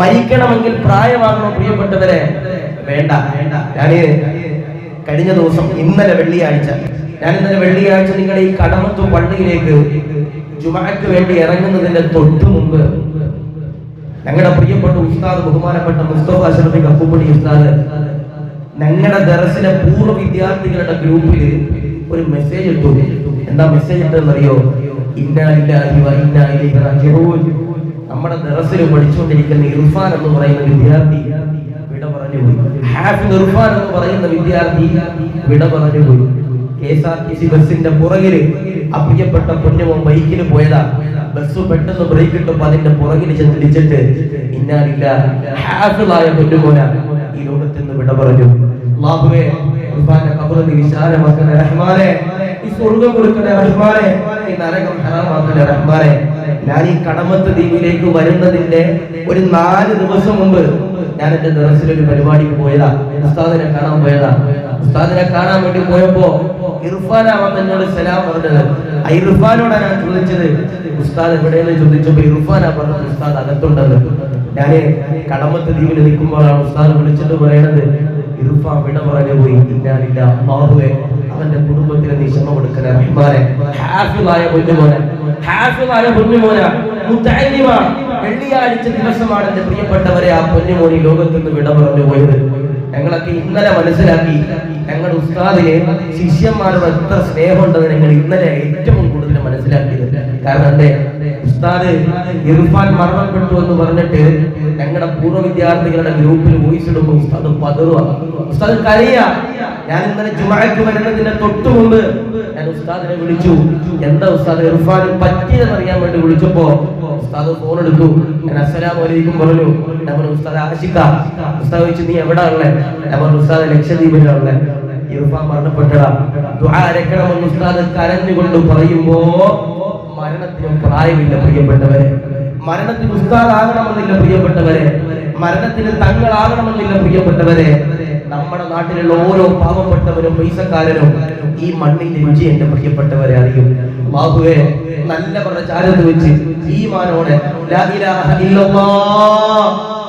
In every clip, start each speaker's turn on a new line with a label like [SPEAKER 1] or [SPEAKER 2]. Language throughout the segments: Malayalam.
[SPEAKER 1] മരിക്കണമെങ്കിൽ പ്രായമാകണോ പ്രിയപ്പെട്ടവരെ? വേണ്ട. ഞാന് കഴിഞ്ഞ ദിവസം ഇന്നലെ വെള്ളിയാഴ്ച നിങ്ങളുടെ ഈ കടമത്തു പള്ളിയിലേക്ക് ജുമഅക്ക് വേണ്ടി ഇറങ്ങുന്നതിന്റെ തൊട്ടു മുമ്പ് ഞങ്ങളുടെ പ്രിയപ്പെട്ട ഉസ്താദ് ബഹുമാനപ്പെട്ട മുസ്തഫ അഷ്റഫി കപ്പുപടി ഉസ്താദ് ഞങ്ങളുടെ ദർസിലെ പൂർവ്വ വിദ്യാർത്ഥികളുടെ ഗ്രൂപ്പിൽ ഒരു മെസ്സേജ് ഇട്ടു. എന്താ മെസ്സേജ് ഇട്ടെന്നറിയോ? ഇന്നാ ലില്ലാഹി വ ഇന്നാ ഇലൈഹി റാജിഊൻ. നമ്മുടെ ദർസിൽ പഠിച്ചുകൊണ്ടിരിക്കുന്ന ഇർഫാൻ എന്ന് പറയുന്ന വിദ്യാർത്ഥി വിട പറഞ്ഞു പോയി. ഹാഫിദ് ഇർഫാൻ എന്ന് പറയുന്ന വിദ്യാർത്ഥി വിട പറഞ്ഞു പോയി. KSRTC ബസിന്റെ പുറകില് ആ പ്രിയപ്പെട്ട പൊന്നുമോൻ ബൈക്കിൽ പോയതാ. ബസ് പെട്ടെന്ന് ബ്രേക്ക് ഇട്ടപ്പോ അതിന്റെ പുറകിൽ ചെന്നിടിച്ചിട്ട് ഇന്നാ ലില്ലാഹി ഹാഫിളായ പൊന്നുമോന ഈ ലോകത്തിൽ നിന്ന് വിട പറഞ്ഞു. അല്ലാഹുവേ, ഇർഫാന്റെ ഖബറിനെ വിശാലമാക്കണേ റഹ്മാനേ, ഈ സ്വർഗ്ഗം കൊടുക്കണേ റഹ്മാനേ, ഈ നരകം ഹറാമാക്കണേ റഹ്മാനേ. ഞാൻ ഈ കടമത്ത് ദ്വീപിലേക്ക് വരുന്നതിന്റെ ഒരു 4 ദിവസം മുമ്പ് ഞാൻ എന്റെ ദർസിലൊരു പരിപാടിക്ക് പോയതാ. ഉസ്താദിനെ കാണാൻ പോയതാ. ഉസ്താദിനെ കാണാൻ വേണ്ടി പോയപ്പോ ഇർഫാനാ വന്ന് എന്നോട് സലാം പറഞ്ഞത്. ആ ഇർഫാനോടാ ഞാൻ ചോദിച്ചത് ഉസ്താദ് എവിടെയെന്ന് ചോദിച്ചപ്പോ ഇർഫാനാ പറഞ്ഞത് ഉസ്താദ് അകത്തുണ്ടെന്ന്. ഞാന് കടമത്ത് ദ്വീപിൽ നിൽക്കുമ്പോഴാണ് ഉസ്താദ് വിളിച്ചിട്ട് പറയണത് ഇർഫാൻ വിട പറഞ്ഞു പോയി. ഇന്നാലില്ല അല്ലാഹുവേ, അവന്റെ കുടുംബത്തിന് നീ ക്ഷമ കൊടുക്കണേ റഹ്മാനേ. ഹാഫിളായ പൊന്നുമോനെ മുത്തഅല്ലിമ. വെള്ളിയാഴ്ച ദിവസമാണ് എന്റെ പ്രിയപ്പെട്ടവരെ ആ പൊന്നുമോനി ലോകത്ത് നിന്ന് വിട പറഞ്ഞു പോയത്. ഞങ്ങളൊക്കെ ഇന്നലെ മനസ്സിലാക്കി ഞങ്ങളുടെ ഉസ്താദിനെ ശിഷ്യന്മാരോട് എത്ര സ്നേഹമുണ്ടെന്ന് ഞങ്ങൾ ഇന്നലെ ഏറ്റവും കൂടുതൽ മനസ്സിലാക്കിയത്. കാരണം എന്റെ ഉസ്താദ് ഇർഫാൻ മരണപ്പെട്ടു എന്ന് പറഞ്ഞിട്ട് ഞങ്ങളുടെ പൂർവ്വ വിദ്യാർത്ഥികളുടെ ഗ്രൂപ്പിൽ വോയിസ് ഇടുമ്പോൾ ഉസ്താദ് പതറുക, ഉസ്താദ് കരയുക. ഞാൻ ഇന്നലെ ജുമഅക്ക് വരുന്നതിന്റെ തൊട്ടു മുമ്പ് ഞാൻ ഉസ്താദിനെ വിളിച്ചു. എന്താ ഉസ്താദ് ഇർഫാന് പറ്റിയതെന്നറിയാൻ വേണ്ടി വിളിച്ചപ്പോ ഉസ്താദ് ഫോൺ എടുത്തു. ഞാൻ അസ്സലാമു അലൈക്കും പറഞ്ഞു. ഞാൻ പറഞ്ഞു ഉസ്താദ് ആശിക്ക. ഉസ്താദ് ചോദിച്ചു നീ എവിടാ ഉള്ളേ? ഞാൻ പറഞ്ഞു ഉസ്താദ് ലക്ഷദ്വീപിലാ ഉള്ളേ. ഇർഫാൻ മരണപ്പെട്ടതാ, ദുആ അരക്കണമെന്ന് ഉസ്താദ് കരഞ്ഞുകൊണ്ട് പറയുമ്പോ മരണത്തിനും പ്രായമില്ല പ്രിയപ്പെട്ടവരെ. മരണത്തിന് ഉസ്താദ് ആകണമെന്നില്ല പ്രിയപ്പെട്ടവരെ. മരണത്തിന് തങ്ങളാകണമെന്നില്ല പ്രിയപ്പെട്ടവരെ. നമ്മുടെ നാട്ടിലുള്ള ഓരോ പാവപ്പെട്ടവരും പൈസക്കാരനും ഈ മണ്ണിന്റെ രുചി എന്റെ പ്രിയപ്പെട്ടവരെ അറിയും. അല്ലാഹുവേ, നല്ലവരുടെ ചാരത്ത് വെച്ച് ഈമാനോടെ ലാ ഇലാഹ ഇല്ലല്ലാഹ്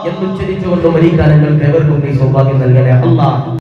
[SPEAKER 1] എന്നുച്ചരിച്ചുകൊണ്ട് മരിക്കാൻ ഞങ്ങൾക്ക് എവർക്കും നീ സൗഭാഗ്യം നൽകണേ അല്ലാഹ്.